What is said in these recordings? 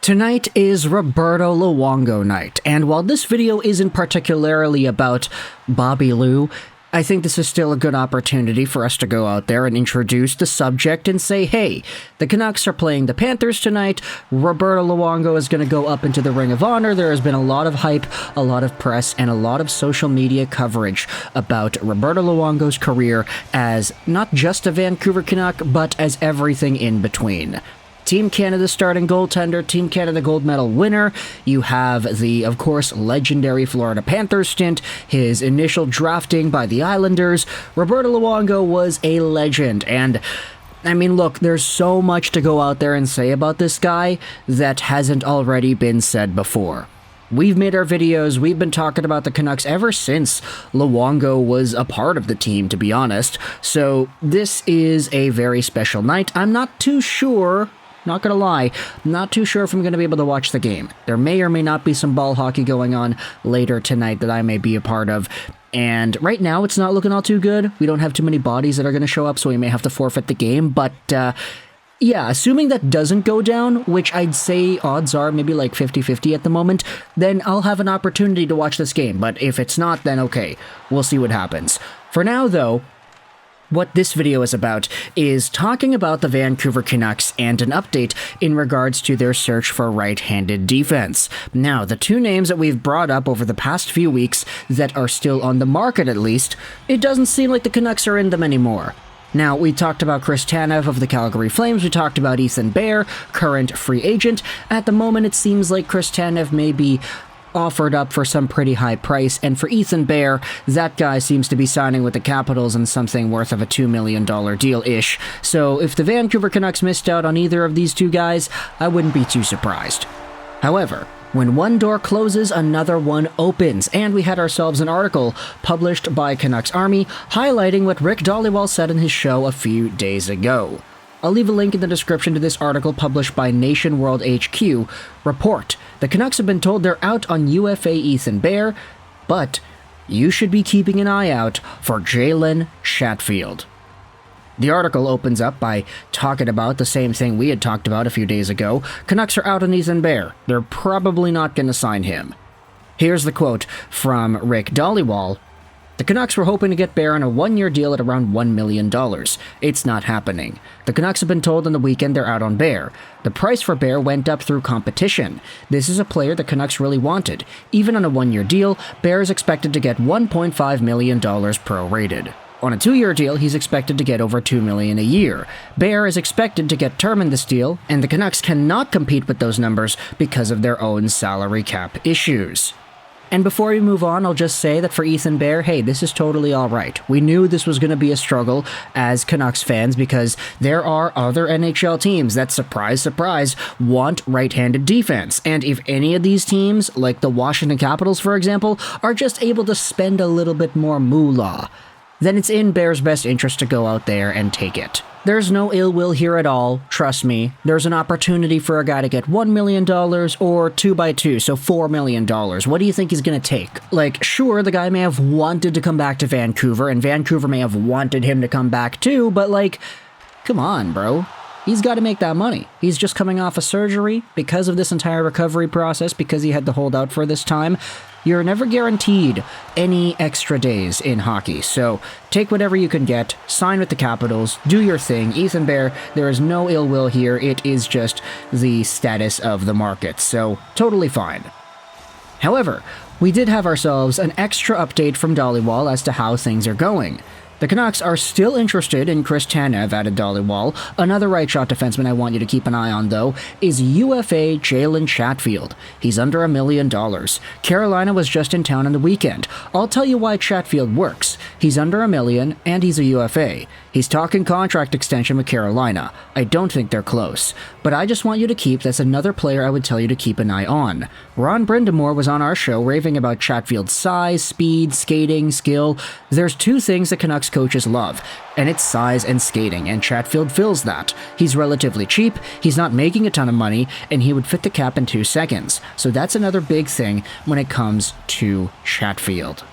Tonight is Roberto Luongo night, and while this video isn't particularly about Bobby Lou, I think this is still a good opportunity for us to go out there and introduce the subject and say, hey, the Canucks are playing the Panthers tonight, Roberto Luongo is going to go up into the Ring of Honor. There has been a lot of hype, a lot of press, and a lot of social media coverage about Roberto Luongo's career as not just a Vancouver Canuck, but as everything in between. Team Canada starting goaltender, Team Canada gold medal winner. You have the, of course, legendary Florida Panthers stint, his initial drafting by the Islanders. Roberto Luongo was a legend, and I mean, look, there's so much to go out there and say about this guy that hasn't already been said before. We've made our videos, we've been talking about the Canucks ever since Luongo was a part of the team, to be honest, so this is a very special night. I'm not too sure, not gonna lie, not too sure if I'm gonna be able to watch the game. There may or may not be some ball hockey going on later tonight that I may be a part of, and right now it's not looking all too good. We don't have too many bodies that are gonna show up, so we may have to forfeit the game, but yeah, assuming that doesn't go down, which I'd say odds are maybe like 50-50 at the moment, then I'll have an opportunity to watch this game, but if it's not, then okay, we'll see what happens. For now, though, what this video is about is talking about the Vancouver Canucks and an update in regards to their search for right-handed defense. Now, the two names that we've brought up over the past few weeks that are still on the market at least, it doesn't seem like the Canucks are in them anymore. Now, we talked about Chris Tanev of the Calgary Flames, we talked about Ethan Bear, current free agent. At the moment, it seems like Chris Tanev may be offered up for some pretty high price, and for Ethan Bear, that guy seems to be signing with the Capitals in something worth of a $2 million deal-ish. So if the Vancouver Canucks missed out on either of these two guys, I wouldn't be too surprised. However, when one door closes, another one opens, and we had ourselves an article published by Canucks Army highlighting what Rick Dalibor said in his show a few days ago. I'll leave a link in the description to this article published by Nation World HQ. Report: the Canucks have been told they're out on UFA Ethan Bear, but you should be keeping an eye out for Jalen Chatfield. The article opens up by talking about the same thing we had talked about a few days ago. Canucks are out on Ethan Bear. They're probably not going to sign him. Here's the quote from Rick Dalibor. The Canucks were hoping to get Bear on a one-year deal at around $1 million. It's not happening. The Canucks have been told on the weekend they're out on Bear. The price for Bear went up through competition. This is a player the Canucks really wanted. Even on a one-year deal, Bear is expected to get $1.5 million prorated. On a two-year deal, he's expected to get over $2 million a year. Bear is expected to get term in this deal, and the Canucks cannot compete with those numbers because of their own salary cap issues. And before we move on, I'll just say that for Ethan Bear, hey, this is totally alright. We knew this was going to be a struggle as Canucks fans because there are other NHL teams that, surprise, surprise, want right-handed defense. And if any of these teams, like the Washington Capitals, for example, are just able to spend a little bit more moolah, then it's in Bear's best interest to go out there and take it. There's no ill will here at all, trust me. There's an opportunity for a guy to get $1 million or 2x2, so $4 million. What do you think he's gonna take? Like, sure, the guy may have wanted to come back to Vancouver, and Vancouver may have wanted him to come back too, but like, come on, bro. He's got to make that money. He's just coming off a surgery because of this entire recovery process, because he had to hold out for this time. You're never guaranteed any extra days in hockey, so take whatever you can get, sign with the Capitals, do your thing. Ethan Bear, there is no ill will here, it is just the status of the market, so totally fine. However, we did have ourselves an extra update from Dalibor as to how things are going. The Canucks are still interested in Chris Tanev, added Dalibor. Another right-shot defenseman I want you to keep an eye on, though, is UFA Jalen Chatfield. He's under $1 million. Carolina was just in town on the weekend. I'll tell you why Chatfield works. He's under $1 million, and he's a UFA. He's talking contract extension with Carolina. I don't think they're close. But I just want you to keep, that's another player I would tell you to keep an eye on. Ron Brindamore was on our show raving about Chatfield's size, speed, skating, skill. There's two things the Canucks coaches love, and it's size and skating, and Chatfield fills that. He's relatively cheap, he's not making a ton of money, and he would fit the cap in 2 seconds. So that's another big thing when it comes to Chatfield.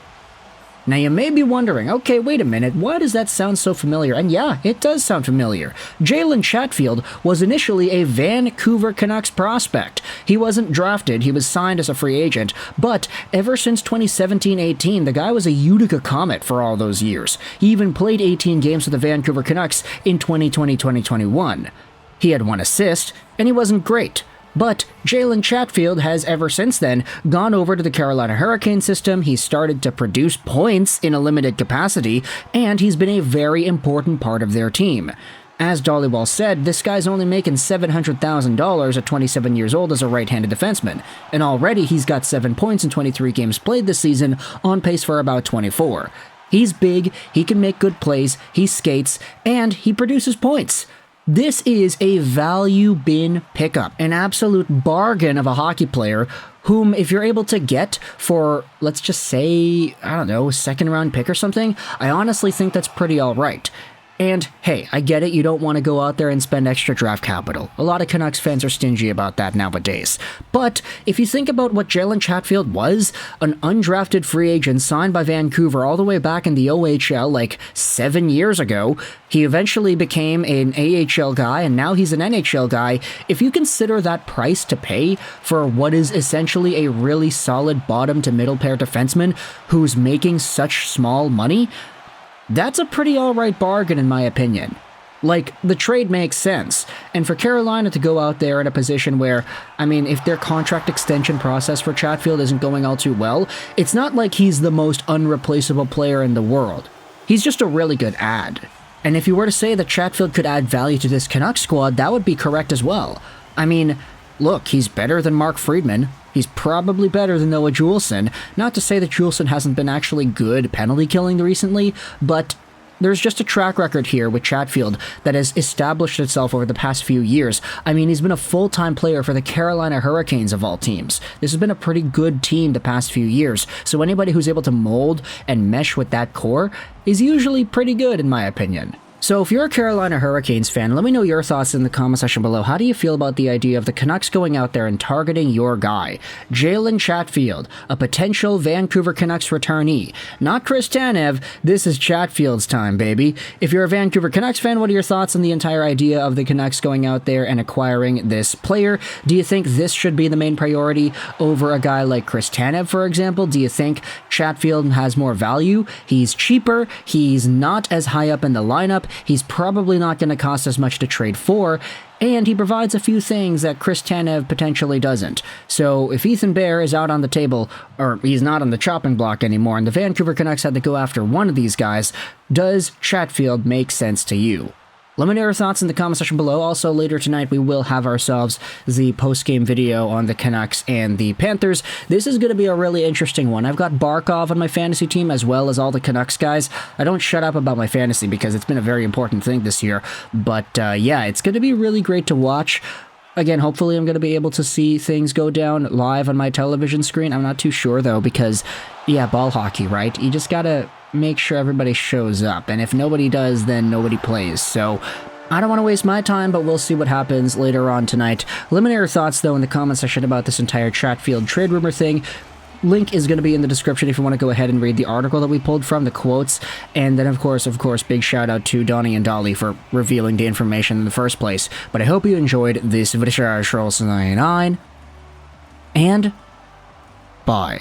Now you may be wondering, okay, wait a minute, why does that sound so familiar? And yeah, it does sound familiar. Jalen Chatfield was initially a Vancouver Canucks prospect. He wasn't drafted, he was signed as a free agent, but ever since 2017-18, the guy was a Utica Comet for all those years. He even played 18 games with the Vancouver Canucks in 2020-2021. He had 1 assist, and he wasn't great. But Jalen Chatfield has ever since then gone over to the Carolina Hurricanes system, he's started to produce points in a limited capacity, and he's been a very important part of their team. As Dalibor said, this guy's only making $700,000 at 27 years old as a right-handed defenseman, and already he's got 7 points in 23 games played this season, on pace for about 24. He's big, he can make good plays, he skates, and he produces points. This is a value bin pickup, an absolute bargain of a hockey player whom, if you're able to get for, let's just say, I don't know, a second-round pick or something, I honestly think that's pretty alright. And, hey, I get it, you don't want to go out there and spend extra draft capital. A lot of Canucks fans are stingy about that nowadays. But, if you think about what Jalen Chatfield was, an undrafted free agent signed by Vancouver all the way back in the OHL like 7 years ago, he eventually became an AHL guy, and now he's an NHL guy. If you consider that price to pay for what is essentially a really solid bottom-to-middle pair defenseman who's making such small money, that's a pretty alright bargain in my opinion. Like, the trade makes sense, and for Carolina to go out there in a position where, I mean, if their contract extension process for Chatfield isn't going all too well, it's not like he's the most unreplaceable player in the world. He's just a really good add. And if you were to say that Chatfield could add value to this Canucks squad, that would be correct as well. I mean, look, he's better than Mark Friedman. He's probably better than Noah Juleson. Not to say that Juleson hasn't been actually good penalty killing recently, but there's just a track record here with Chatfield that has established itself over the past few years. I mean, he's been a full-time player for the Carolina Hurricanes of all teams. This has been a pretty good team the past few years, so anybody who's able to mold and mesh with that core is usually pretty good in my opinion. So if you're a Carolina Hurricanes fan, let me know your thoughts in the comment section below. How do you feel about the idea of the Canucks going out there and targeting your guy, Jalen Chatfield, a potential Vancouver Canucks returnee? Not Chris Tanev, this is Chatfield's time, baby. If you're a Vancouver Canucks fan, what are your thoughts on the entire idea of the Canucks going out there and acquiring this player? Do you think this should be the main priority over a guy like Chris Tanev, for example? Do you think Chatfield has more value? He's cheaper, he's not as high up in the lineup, he's probably not going to cost as much to trade for, and he provides a few things that Chris Tanev potentially doesn't. So if Ethan Bear is out on the table, or he's not on the chopping block anymore, and the Vancouver Canucks had to go after one of these guys, does Chatfield make sense to you? Let me know your thoughts in the comment section below. Also, later tonight, we will have ourselves the post-game video on the Canucks and the Panthers. This is going to be a really interesting one. I've got Barkov on my fantasy team, as well as all the Canucks guys. I don't shut up about my fantasy because it's been a very important thing this year. But, yeah, it's going to be really great to watch. Again, hopefully I'm going to be able to see things go down live on my television screen. I'm not too sure, though, because, yeah, ball hockey, right? You just got to make sure everybody shows up, and if nobody does, then nobody plays. So I don't want to waste my time, but we'll see what happens later on tonight. Let me know your thoughts, though, in the comment section about this entire Chatfield trade rumor thing. Link is going to be in the description if you want to go ahead and read the article that we pulled from, the quotes, and then of course, big shout out to Donnie and Dolly for revealing the information in the first place. But I hope you enjoyed this video, and bye.